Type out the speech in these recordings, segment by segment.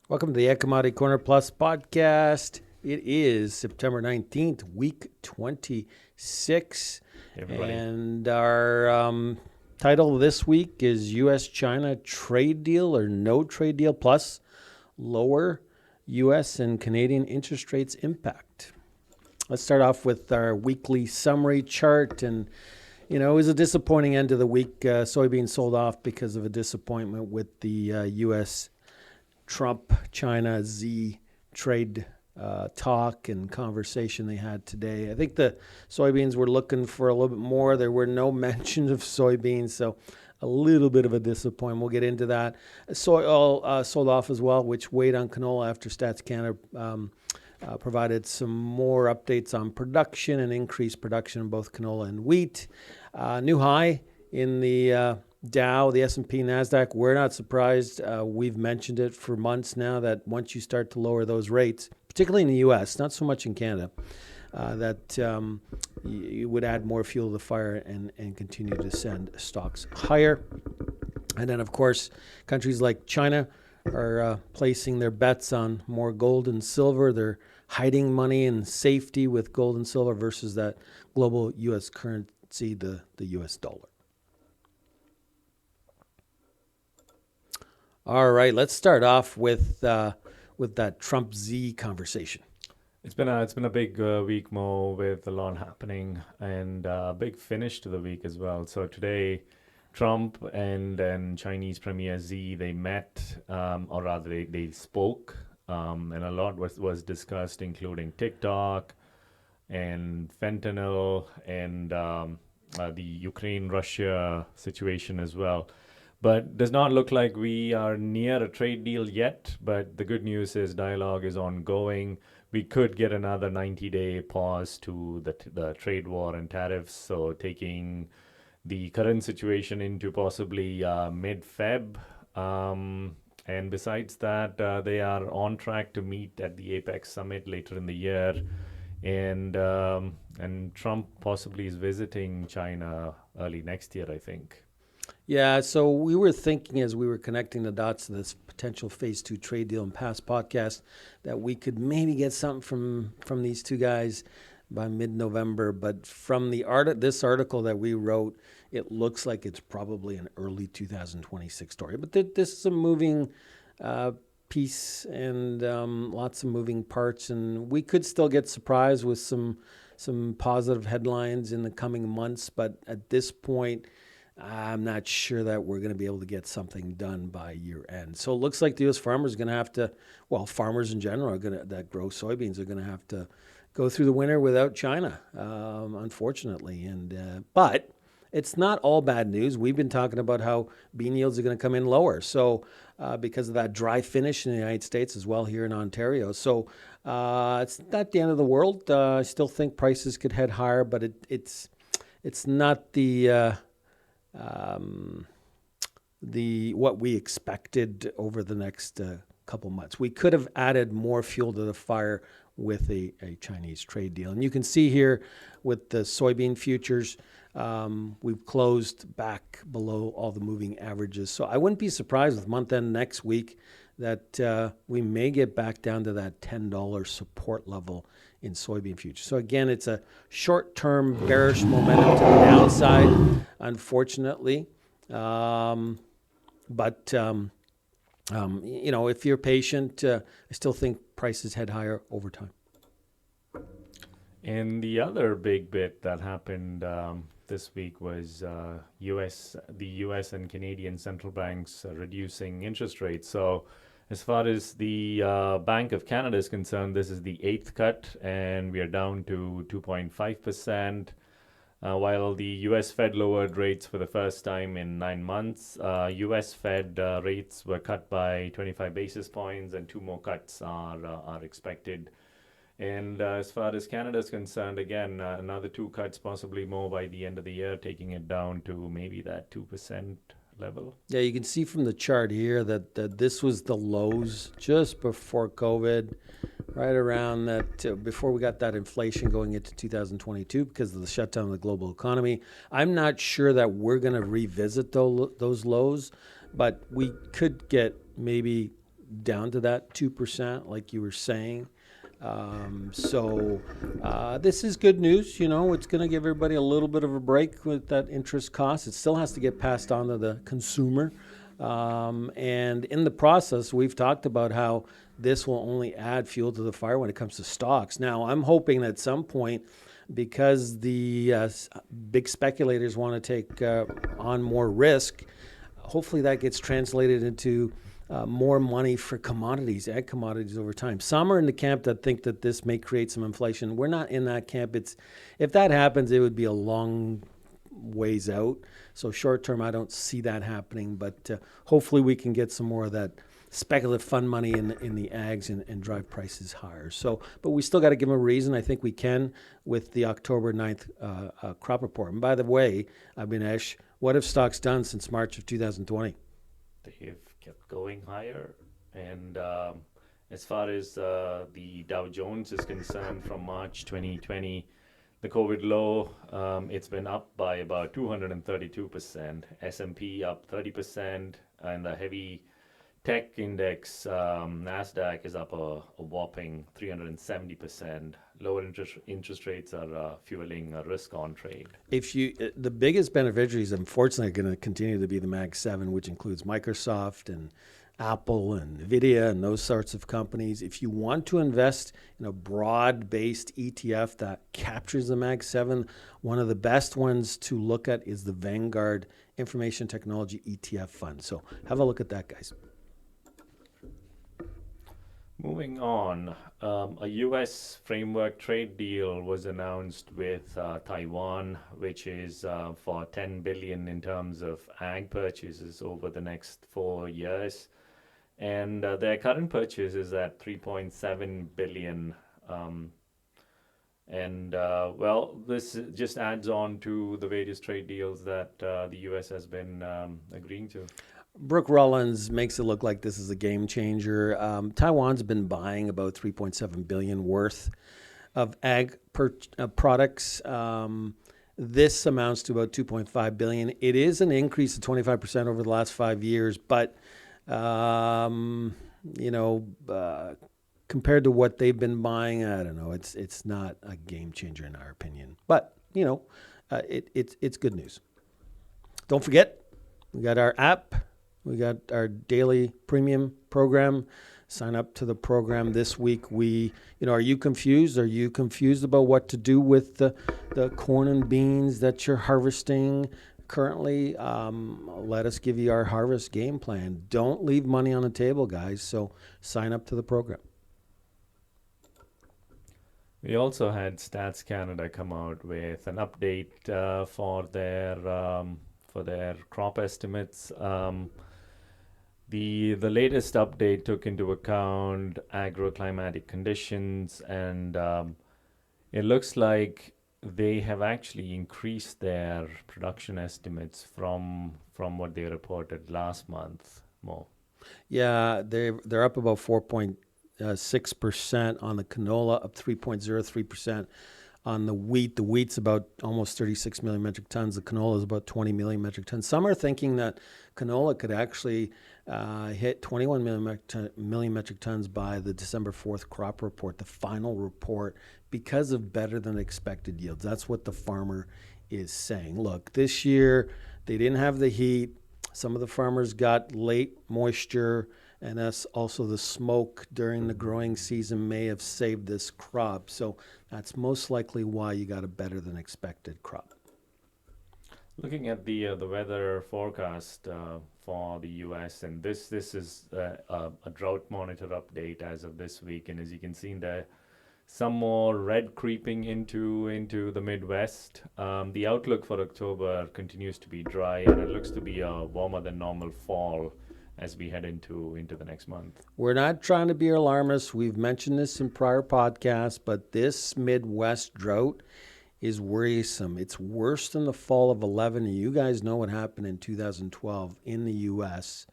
Welcome to the Ag Commodity Corner Plus podcast. It is September 19th, week 26. Hey, everybody. And our title this week is U.S.-China trade deal or no trade deal plus lower U.S. and Canadian interest rates impact. Let's start off with our weekly summary chart. And, you know, it was a disappointing end to the week. Soybeans sold off because of a disappointment with the U.S. Trump-China Z trade talk and conversation they had today. I think the soybeans were looking for a little bit more. There were no mentions of soybeans, so a little bit of a disappointment. We'll get into that. Soy oil sold off as well, which weighed on canola after Stats Canada provided some more updates on production and increased production in both canola and wheat. New high in the Dow, the S&P, NASDAQ. We're not surprised. We've mentioned it for months now that once you start to lower those rates, particularly in the U.S., not so much in Canada, that you would add more fuel to the fire and continue to send stocks higher. And then, of course, countries like China are placing their bets on more gold and silver. They're hiding money and safety with gold and silver versus that global U.S. currency, the U.S. dollar. All right, let's start off with that Trump Z conversation. It's been a big week, Mo, with a lot happening and a big finish to the week as well. So today, Trump and then Chinese Premier Xi, they met, or rather they spoke, and a lot was discussed, including TikTok and fentanyl and the Ukraine-Russia situation as well. But does not look like we are near a trade deal yet. But the good news is dialogue is ongoing. We could get another 90-day pause to the trade war and tariffs. So taking the current situation into possibly mid-Feb. And besides that, they are on track to meet at the APEC summit later in the year. And Trump possibly is visiting China early next year, I think. Yeah, so we were thinking as we were connecting the dots to this potential phase 2 trade deal in past podcasts that we could maybe get something from these two guys by mid-November. But from this article that we wrote, it looks like it's probably an early 2026 story. But this is a moving piece and lots of moving parts. And we could still get surprised with some positive headlines in the coming months. But at this point, I'm not sure that we're going to be able to get something done by year end. So it looks like the U.S. farmers are going to have to, well, farmers in general that grow soybeans are going to have to go through the winter without China, unfortunately. But it's not all bad news. We've been talking about how bean yields are going to come in lower. So because of that dry finish in the United States as well here in Ontario. So it's not the end of the world. I still think prices could head higher, but it's not the what we expected over the next couple months. We could have added more fuel to the fire with a Chinese trade deal. And you can see here with the soybean futures, we've closed back below all the moving averages. So I wouldn't be surprised with month end next week that we may get back down to that $10 support level in soybean futures. So again, it's a short-term bearish momentum to the downside, unfortunately. But you know, if you're patient, I still think prices head higher over time. And the other big bit that happened this week was the U.S. and Canadian central banks reducing interest rates. So as far as the Bank of Canada is concerned, this is the 8th cut, and we are down to 2.5%. While the U.S. Fed lowered rates for the first time in 9 months, U.S. Fed rates were cut by 25 basis points, and 2 more cuts are expected. And as far as Canada is concerned, again, another 2 cuts, possibly more by the end of the year, taking it down to maybe that 2% level. Yeah, you can see from the chart here that this was the lows just before COVID, right around that, before we got that inflation going into 2022 because of the shutdown of the global economy. I'm not sure that we're going to revisit those lows, but we could get maybe down to that 2%, like you were saying. So this is good news. It's going to give everybody a little bit of a break with that interest cost. It still has to get passed on to the consumer. And in the process, we've talked about how this will only add fuel to the fire when it comes to stocks. Now, I'm hoping at some point, because the big speculators want to take on more risk, hopefully that gets translated into more money for commodities, ag commodities over time. Some are in the camp that think that this may create some inflation. We're not in that camp. If that happens, it would be a long ways out. So short term, I don't see that happening. But hopefully we can get some more of that speculative fund money in the ags and drive prices higher. So, but we still got to give them a reason. I think we can with the October 9th crop report. And by the way, Abhinesh, what have stocks done since March of 2020? They've kept going higher. And as far as the Dow Jones is concerned, from March 2020, the COVID low, it's been up by about 232%. S&P up 30%, and the heavy tech index, NASDAQ, is up a whopping 370%. Lower interest rates are fueling a risk on trade. The biggest beneficiaries, unfortunately, are going to continue to be the Mag 7, which includes Microsoft and Apple and NVIDIA and those sorts of companies. If you want to invest in a broad-based ETF that captures the Mag 7, one of the best ones to look at is the Vanguard Information Technology ETF Fund. So have a look at that, guys. Moving on, a U.S. framework trade deal was announced with Taiwan, which is for $10 billion in terms of ag purchases over the next 4 years. And their current purchase is at $3.7 billion. This just adds on to the various trade deals that the U.S. has been agreeing to. Brooke Rollins makes it look like this is a game changer. Taiwan's been buying about $3.7 billion worth of ag products. This amounts to about $2.5 billion. It is an increase of 25% over the last 5 years, but compared to what they've been buying, I don't know. It's not a game changer in our opinion, but it's good news. Don't forget, we got our app. We got our daily premium program. Sign up to the program this week. Are you confused? Are you confused about what to do with the corn and beans that you're harvesting currently? Let us give you our harvest game plan. Don't leave money on the table, guys. So sign up to the program. We also had Stats Canada come out with an update for their crop estimates. The latest update took into account agroclimatic conditions, and it looks like they have actually increased their production estimates from what they reported last month. More. Yeah, they're up about 4.6% on the canola, up 3.03% on the wheat. The wheat's about almost 36 million metric tons. The canola is about 20 million metric tons. Some are thinking that canola could actually hit 21 million metric tons by the December 4th crop report, the final report, because of better than expected yields. That's what the farmer is saying. Look, this year they didn't have the heat. Some of the farmers got late moisture, and that's also the smoke during the growing season may have saved this crop. So that's most likely why you got a better than expected crop. Looking at the weather forecast for the U.S., and this is a drought monitor update as of this week, and as you can see there, some more red creeping into the Midwest. The outlook for October continues to be dry, and it looks to be a warmer than normal fall as we head into the next month. We're not trying to be alarmists. We've mentioned this in prior podcasts, but this Midwest drought is worrisome. It's worse than the fall of 11. And you guys know what happened in 2012 in the U.S.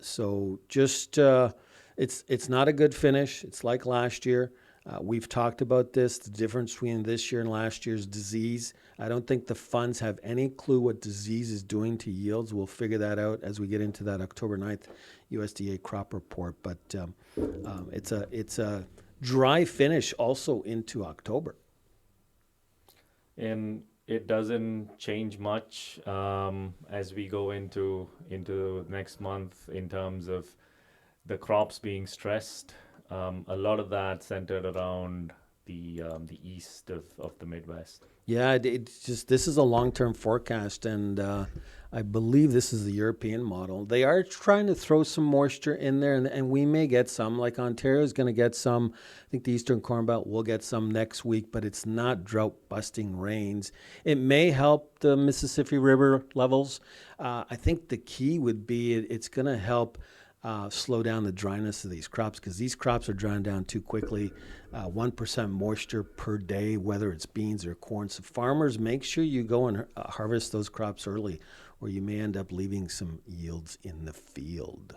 So just it's not a good finish. It's like last year. We've talked about this, the difference between this year and last year's disease. I don't think the funds have any clue what disease is doing to yields. We'll figure that out as we get into that October 9th USDA crop report. But it's a dry finish also into October. And it doesn't change much as we go into next month in terms of the crops being stressed. A lot of that centered around the east of the Midwest. Yeah, it's just this is a long-term forecast, and I believe this is the European model. They are trying to throw some moisture in there, and we may get some. Like Ontario is going to get some. I think the Eastern Corn Belt will get some next week, but it's not drought-busting rains. It may help the Mississippi River levels. I think the key would be it's going to help slow down the dryness of these crops, because these crops are drying down too quickly. 1% moisture per day, whether it's beans or corn. So farmers, make sure you go and harvest those crops early, or you may end up leaving some yields in the field.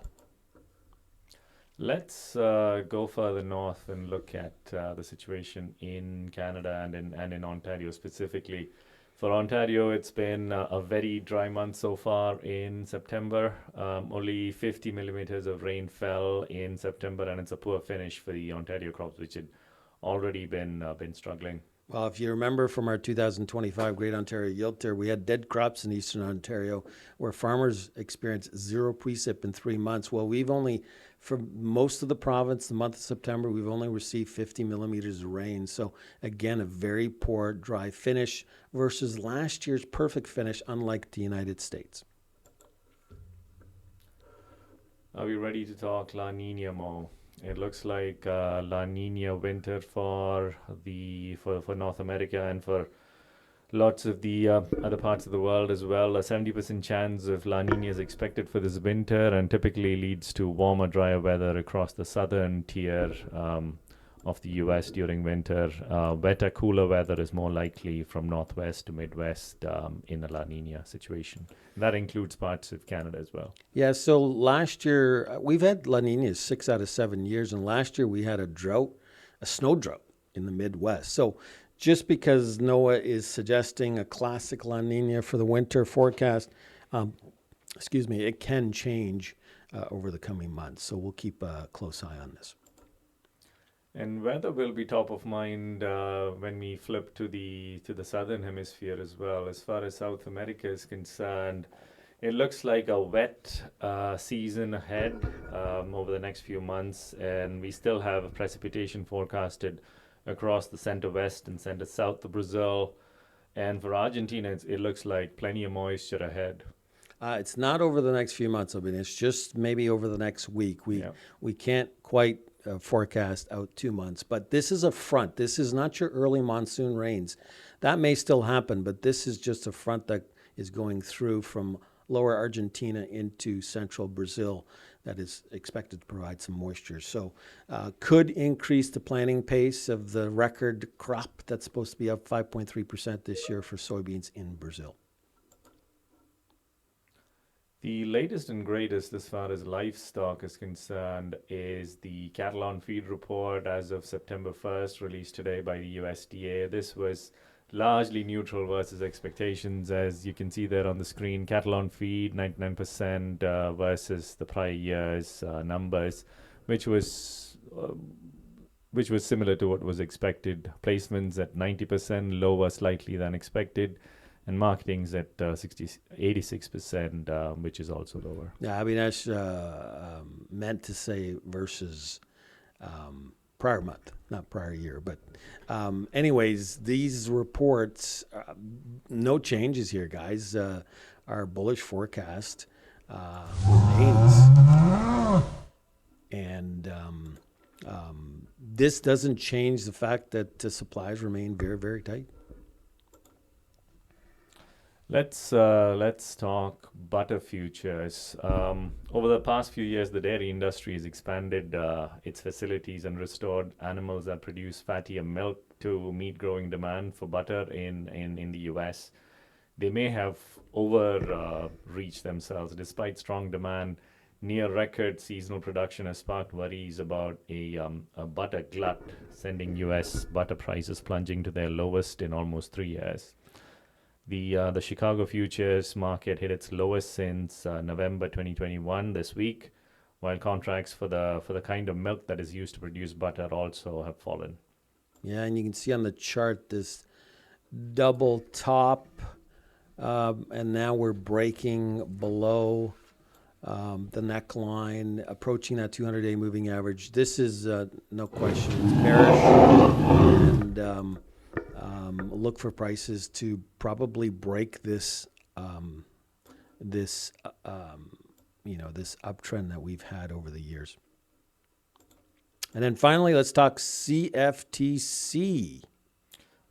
Let's go further north and look at the situation in Canada and in Ontario specifically. For Ontario, it's been a very dry month so far in September. Only 50 millimeters of rain fell in September, and it's a poor finish for the Ontario crops, which had already been struggling. Well, if you remember from our 2025 Great Ontario Yield Tour, we had dead crops in Eastern Ontario where farmers experienced zero precip in 3 months. Well, we've only, for most of the province, the month of September, we've only received 50 millimeters of rain. So again, a very poor dry finish versus last year's perfect finish, unlike the United States. Are we ready to talk La Nina, Mo? It looks like La Nina winter for North America and for lots of the other parts of the world as well. A 70% chance of La Nina is expected for this winter, and typically leads to warmer, drier weather across the southern tier of the U.S. during winter. Wetter, cooler weather is more likely from northwest to midwest in a La Nina situation. That includes parts of Canada as well. Yeah, so last year, we've had La Ninas 6 out of 7 years, and last year we had a snow drought in the Midwest. So just because NOAA is suggesting a classic La Nina for the winter forecast, it can change over the coming months. So we'll keep a close eye on this. And weather will be top of mind when we flip to the southern hemisphere as well. As far as South America is concerned, it looks like a wet season ahead over the next few months, and we still have precipitation forecasted across the center west and center south of Brazil. And for Argentina, it looks like plenty of moisture ahead. It's not over the next few months. I mean, it's just maybe over the next week. We can't quite forecast out 2 months, but this is a front. This is not your early monsoon rains. That may still happen, but this is just a front that is going through from lower Argentina into central Brazil that is expected to provide some moisture. So could increase the planting pace of the record crop that's supposed to be up 5.3% this year for soybeans in Brazil. The latest and greatest as far as livestock is concerned is the cattle on feed report as of September 1st, released today by the USDA. This was largely neutral versus expectations, as you can see there on the screen. Cattle on feed, 99% versus the prior year's numbers, which was similar to what was expected. Placements at 90%, lower slightly than expected. And marketing's at 86%, which is also lower. Yeah, I mean, that's meant to say versus prior month, not prior year. But anyways, these reports, no changes here, guys. Our bullish forecast remains. And this doesn't change the fact that supplies remain very, very tight. Let's talk butter futures. Over the past few years, the dairy industry has expanded its facilities and restored animals that produce fattier milk to meet growing demand for butter in the U.S. They may have overreached themselves. Despite strong demand, near record seasonal production has sparked worries about a butter glut, sending U.S. butter prices plunging to their lowest in almost 3 years. The Chicago futures market hit its lowest since November 2021 this week, while contracts for the kind of milk that is used to produce butter also have fallen. Yeah, and you can see on the chart this double top, and now we're breaking below the neckline, approaching that 200-day moving average. This is no question, it's bearish, and look for prices to probably break this this uptrend that we've had over the years. And then finally, let's talk CFTC.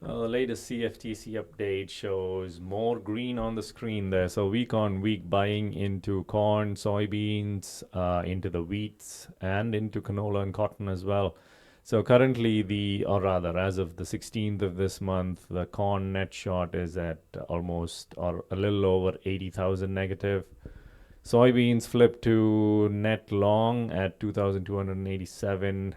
The latest CFTC update shows more green on the screen there. So week on week buying into corn, soybeans, into the wheats, and into canola and cotton as well. So currently, as of the 16th of this month, the corn net short is at almost or a little over 80,000 negative. Soybeans flipped to net long at 2,287.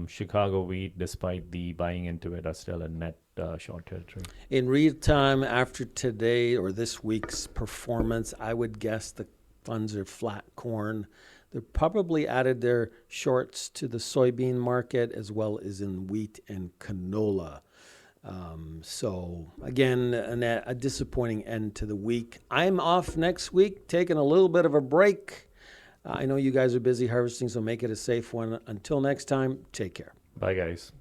Chicago wheat, despite the buying into it, are still in net short territory. In real time, after today or this week's performance, I would guess the funds are flat corn. They probably added their shorts to the soybean market as well as in wheat and canola. So again, a disappointing end to the week. I'm off next week, taking a little bit of a break. I know you guys are busy harvesting, so make it a safe one. Until next time, take care. Bye, guys.